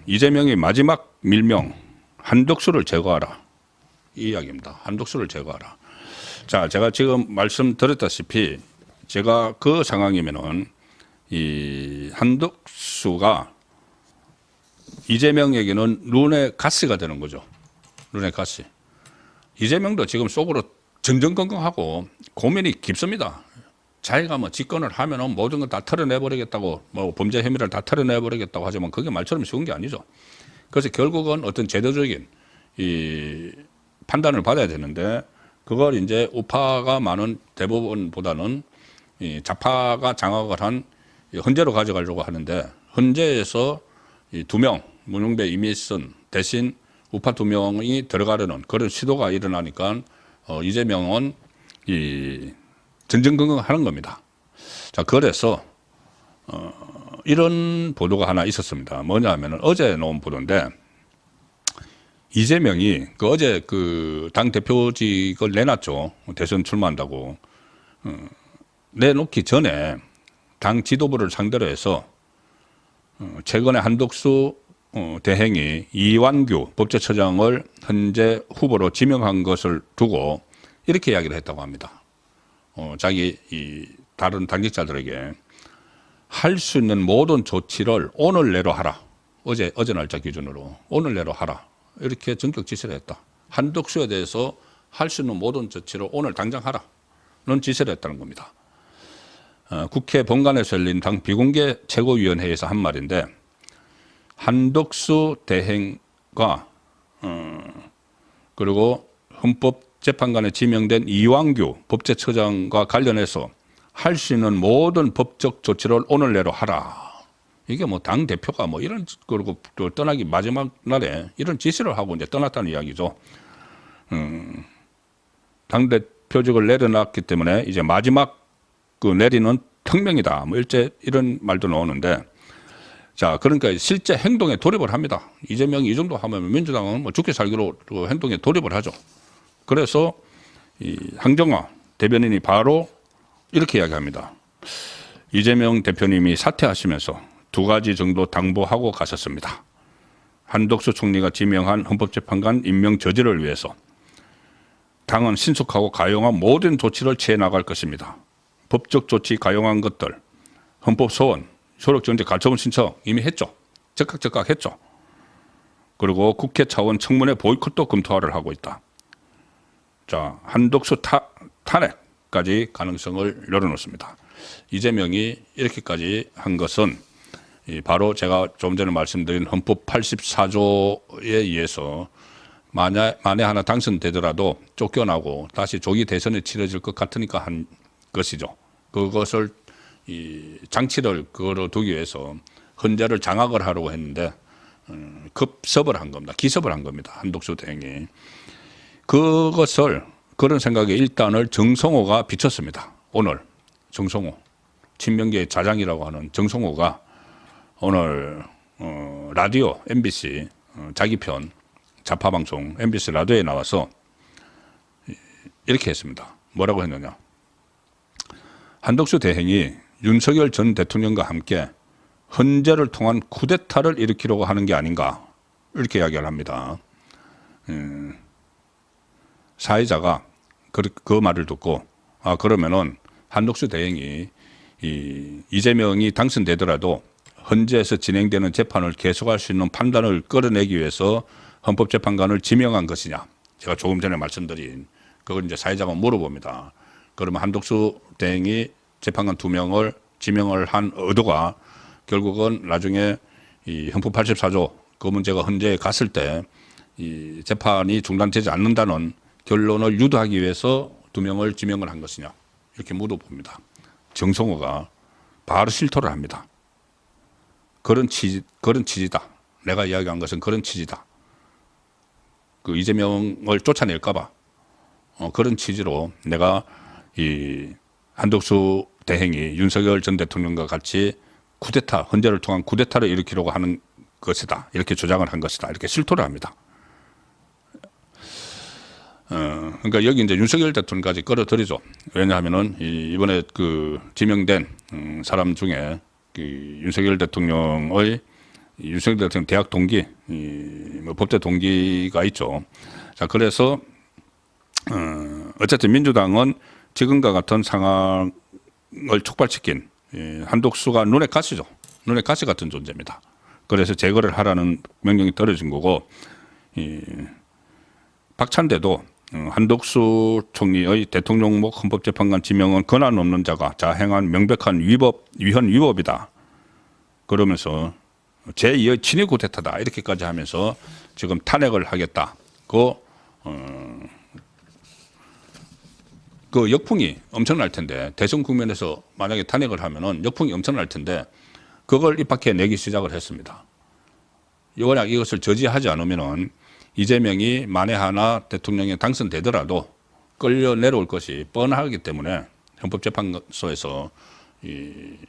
이재명의 마지막 밀명 한덕수를 제거하라 이 이야기입니다. 한덕수를 제거하라. 자, 제가 지금 말씀드렸다시피 제가 그 상황이면은 이 한덕수가 이재명에게는 눈의 가시가 되는 거죠. 눈의 가시. 이재명도 지금 속으로 정정건강하고 고민이 깊습니다. 자기가 뭐 집권을 하면은 모든 걸 다 털어내버리겠다고 뭐 범죄 혐의를 다 털어내버리겠다고 하지만 그게 말처럼 쉬운 게 아니죠. 그래서 결국은 어떤 제도적인 이 판단을 받아야 되는데 그걸 이제 우파가 많은 대부분보다는 이 좌파가 장악을 한 헌재로 가져가려고 하는데 헌재에서 이 2명 문용배, 이미선 대신 우파 2명이 들어가려는 그런 시도가 일어나니까 이재명은 이 전전긍긍하는 겁니다. 자, 그래서 이런 보도가 하나 있었습니다. 뭐냐 하면은 어제 나온 보도인데 이재명이 어제 그 당 대표직을 내놨죠. 대선 출마한다고. 내놓기 전에 당 지도부를 상대로 해서 최근에 한덕수 대행이 이완규 법제처장을 현재 후보로 지명한 것을 두고 이렇게 이야기를 했다고 합니다. 자기 이 다른 당직자들에게 할 수 있는 모든 조치를 오늘 내로 하라. 어제 날짜 기준으로 오늘 내로 하라. 이렇게 전격 지시를 했다. 한덕수에 대해서 할 수 있는 모든 조치를 오늘 당장 하라는 지시를 했다는 겁니다. 국회 본관에서 열린 당 비공개 최고위원회에서 한 말인데 한덕수 대행과 그리고 헌법재판관에 지명된 이완규 법제처장과 관련해서 할 수 있는 모든 법적 조치를 오늘 내로 하라. 이게 뭐 당 대표가 뭐 이런 그리고 또 떠나기 마지막 날에 이런 지시를 하고 이제 떠났다는 이야기죠. 당 대표직을 내려놨기 때문에 이제 마지막 그 내리는 특명이다. 뭐 일제 이런 말도 나오는데 자, 그러니까 실제 행동에 돌입을 합니다. 이재명이 이 정도 하면 민주당은 뭐 죽기 살기로 행동에 돌입을 하죠. 그래서 이 황정화 대변인이 바로 이렇게 이야기합니다. 이재명 대표님이 사퇴하시면서 2가지 정도 당부하고 가셨습니다. 한덕수 총리가 지명한 헌법재판관 임명 저지를 위해서 당은 신속하고 가용한 모든 조치를 취해 나갈 것입니다. 법적 조치 가용한 것들, 헌법 소원, 효력정지 가처분 신청 이미 했죠. 즉각 했죠. 그리고 국회 차원 청문회 보이콧도 검토를 하고 있다. 자, 한덕수 탄핵까지 가능성을 열어놓습니다. 이재명이 이렇게까지 한 것은 바로 제가 좀 전에 말씀드린 헌법 84조에 의해서 만에 하나 당선되더라도 쫓겨나고 다시 조기 대선이 치러질 것 같으니까 한 것이죠. 그것을 이 장치를 걸어두기 위해서 헌재를 장악을 하려고 했는데 급섭을 한 겁니다. 기섭을 한 겁니다. 한덕수 대행이. 그것을 그런 생각에 일단을 정성호가 비쳤습니다. 오늘 정성호 친명계의 자장이라고 하는 정성호가 오늘 라디오 MBC 자기 편 좌파 방송 MBC 라디오에 나와서 이렇게 했습니다. 뭐라고 했느냐. 한덕수 대행이 윤석열 전 대통령과 함께 헌재를 통한 쿠데타를 일으키려고 하는 게 아닌가 이렇게 이야기를 합니다. 사회자가 그 말을 듣고 그러면은 한덕수 대행이 이재명이 당선되더라도 헌재에서 진행되는 재판을 계속할 수 있는 판단을 끌어내기 위해서 헌법재판관을 지명한 것이냐. 제가 조금 전에 말씀드린 그걸 이제 사회자가 물어봅니다. 그러면 한덕수 대행이 재판관 2명을 지명을 한 의도가 결국은 나중에 이 헌법 84조 그 문제가 헌재에 갔을 때 이 재판이 중단되지 않는다는 결론을 유도하기 위해서 2명을 지명을 한 것이냐. 이렇게 물어봅니다. 정성호가 바로 실토를 합니다. 그런 취지다. 내가 이야기한 것은 그런 취지다. 그 이재명을 쫓아낼까봐 그런 취지로 내가 이 한덕수 대행이 윤석열 전 대통령과 같이 쿠데타, 헌재를 통한 쿠데타를 일으키려고 하는 것이다. 이렇게 주장을 한 것이다. 이렇게 실토를 합니다. 그러니까 여기 이제 윤석열 대통령까지 끌어들이죠. 왜냐하면은 이번에 그 지명된 사람 중에 그 윤석열 대통령의 윤석열 대통령 대학 동기, 뭐 법대 동기가 있죠. 자, 그래서 어쨌든 민주당은 지금과 같은 상황을 촉발시킨 한독수가 눈에 가시죠. 눈에 가시 같은 존재입니다. 그래서 제거를 하라는 명령이 떨어진 거고, 박찬대도 한독수 총리의 대통령목 헌법재판관 지명은 권한 없는 자가 자행한 명백한 위헌 위법이다. 그러면서 제2의 친위 쿠데타다 이렇게까지 하면서 지금 탄핵을 하겠다. 그 역풍이 엄청날 텐데, 대선 국면에서 만약에 탄핵을 하면은 역풍이 엄청날 텐데 그걸 입학해 내기 시작을 했습니다. 만약 이것을 저지하지 않으면은 이재명이 만에 하나 대통령에 당선되더라도 끌려 내려올 것이 뻔하기 때문에 헌법재판소에서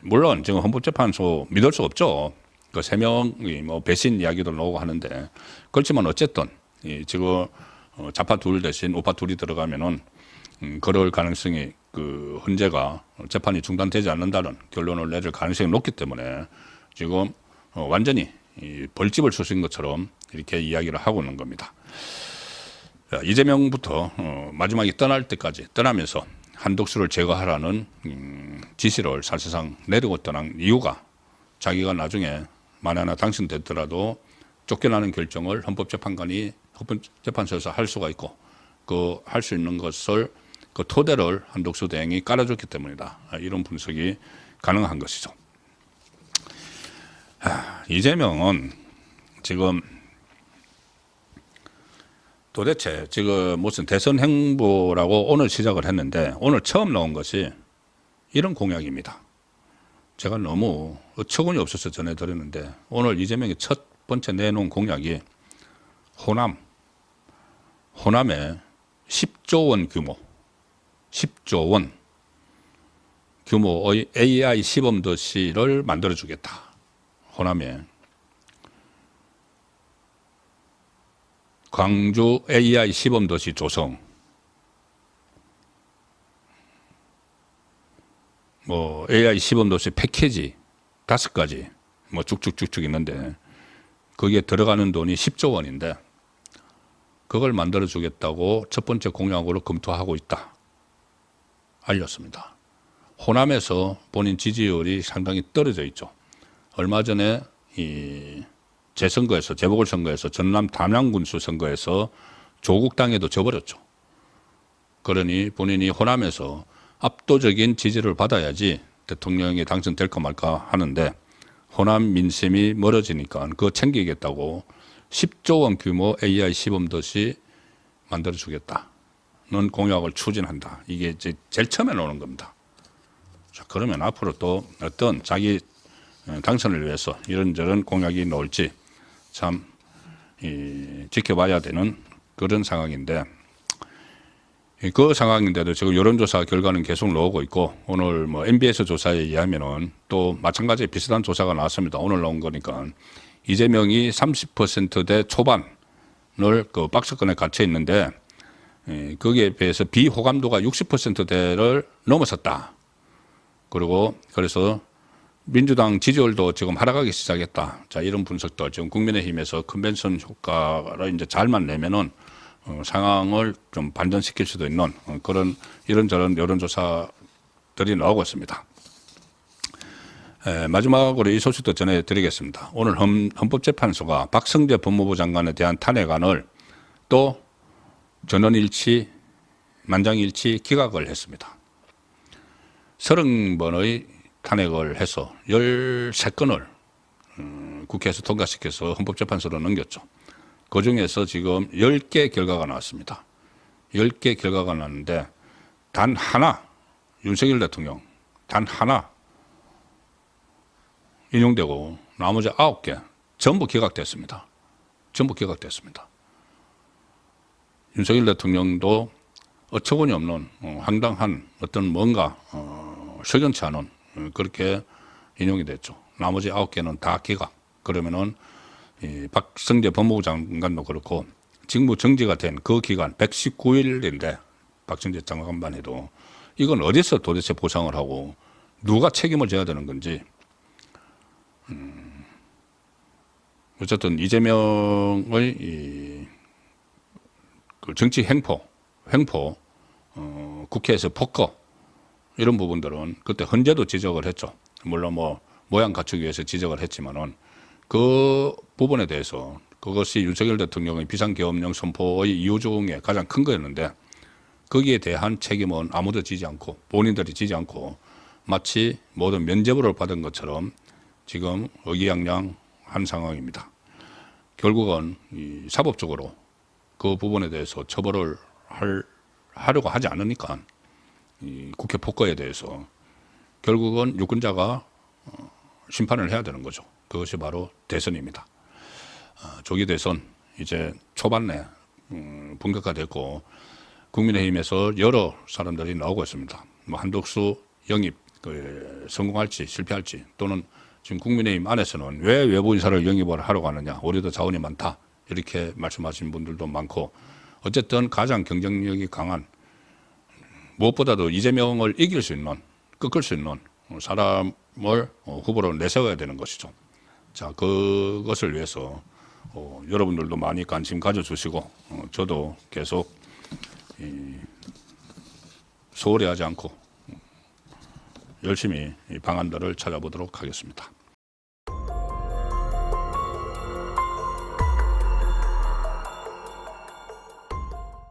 물론 지금 헌법재판소 믿을 수 없죠. 그 3명이 뭐 배신 이야기도 나오고 하는데, 그렇지만 어쨌든 지금 좌파 둘 대신 우파 둘이 들어가면은 그럴 가능성이 그 헌재가 재판이 중단되지 않는다는 결론을 내릴 가능성이 높기 때문에 지금 완전히 벌집을 쑤신 것처럼 이렇게 이야기를 하고 있는 겁니다. 이재명부터 마지막에 떠날 때까지 떠나면서 한독수를 제거하라는 지시를 사실상 내리고 떠난 이유가, 자기가 나중에 만에 하나 당선됐더라도 쫓겨나는 결정을 헌법재판소에서 할 수가 있고, 그 할 수 있는 것을 그 토대를 한독수 대행이 깔아줬기 때문이다. 이런 분석이 가능한 것이죠. 이재명은 지금 도대체 지금 무슨 대선 행보라고 오늘 시작을 했는데, 오늘 처음 나온 것이 이런 공약입니다. 제가 너무 어처구니 없어서 전해드렸는데, 오늘 이재명이 첫 번째 내놓은 공약이 호남에 10조 원 규모, 10조 원 규모의 AI 시범도시를 만들어주겠다. 호남에 광주 AI 시범도시 조성, 뭐 AI 시범도시 패키지 5가지 뭐 쭉쭉쭉쭉 있는데, 거기에 들어가는 돈이 10조 원인데 그걸 만들어 주겠다고 첫 번째 공약으로 검토하고 있다 알렸습니다. 호남에서 본인 지지율이 상당히 떨어져 있죠. 얼마 전에 이 재선거에서, 재보궐선거에서, 전남 담양군수 선거에서 조국당에도 져버렸죠. 그러니 본인이 호남에서 압도적인 지지를 받아야지 대통령이 당선될까 말까 하는데, 호남 민심이 멀어지니까 그거 챙기겠다고 10조 원 규모 AI 시범도시 만들어주겠다는 공약을 추진한다. 이게 이제 제일 처음에 나오는 겁니다. 자, 그러면 앞으로 또 어떤 자기 당선을 위해서 이런저런 공약이 나올지 참 지켜봐야 되는 그런 상황인데, 그 상황인데도 지금 여론조사 결과는 계속 나오고 있고, 오늘 뭐 MBS 조사에 의하면은 또 마찬가지 비슷한 조사가 나왔습니다. 오늘 나온 거니까 이재명이 30%대 초반을 그 박스권에 갇혀 있는데, 거기에 비해서 비호감도가 60%대를 넘어섰다. 그리고 그래서 민주당 지지율도 지금 하락하기 시작했다. 자, 이런 분석도 지금 국민의힘에서 컨벤션 효과를 이제 잘만 내면은 상황을 좀 반전시킬 수도 있는 그런 이런저런 여론조사들이 나오고 있습니다. 마지막으로 이 소식도 전해드리겠습니다. 오늘 헌법재판소가 박성재 법무부 장관에 대한 탄핵안을 또 전원일치, 만장일치 기각을 했습니다. 30번의 탄핵을 해서 13건을 국회에서 통과시켜서 헌법재판소로 넘겼죠. 그중에서 지금 10개 결과가 나왔습니다. 10개 결과가 나왔는데 단 하나, 윤석열 대통령 단 하나 인용되고 나머지 9개 전부 기각됐습니다. 전부 기각됐습니다. 윤석열 대통령도 어처구니 없는 황당한 어떤 뭔가 석연치 않은 그렇게 인용이 됐죠. 나머지 9개는 다 기각. 그러면은 박성재 법무부 장관도 그렇고 직무 정지가 된 그 기간 119일인데 박성재 장관만 해도 이건 어디서 도대체 보상을 하고 누가 책임을 져야 되는 건지 어쨌든 이재명의 그 정치 횡포, 국회에서 폭거 이런 부분들은 그때 헌재도 지적을 했죠. 물론 뭐 모양 갖추기 위해서 지적을 했지만은 그 부분에 대해서 그것이 윤석열 대통령의 비상계엄령 선포의 이유 중에 가장 큰 거였는데 거기에 대한 책임은 아무도 지지 않고 본인들이 지지 않고 마치 모든 면죄부를 받은 것처럼 지금 의기양양한 상황입니다. 결국은 이 사법적으로 그 부분에 대해서 처벌을 하려고 하지 않으니까 이 국회 폭거에 대해서 결국은 유권자가 심판을 해야 되는 거죠. 그것이 바로 대선입니다. 조기 대선 이제 초반에 본격화됐고 국민의힘에서 여러 사람들이 나오고 있습니다. 뭐 한덕수 영입 성공할지 실패할지 또는 지금 국민의힘 안에서는 왜 외부 인사를 영입을 하러 가느냐, 우리도 자원이 많다 이렇게 말씀하시는 분들도 많고 어쨌든 가장 경쟁력이 강한 무엇보다도 이재명을 이길 수 있는 꺾을 수 있는 사람을 후보로 내세워야 되는 것이죠. 자, 그것을 위해서 여러분들도 많이 관심 가져주시고 저도 계속 소홀히 하지 않고 열심히 이 방안들을 찾아보도록 하겠습니다.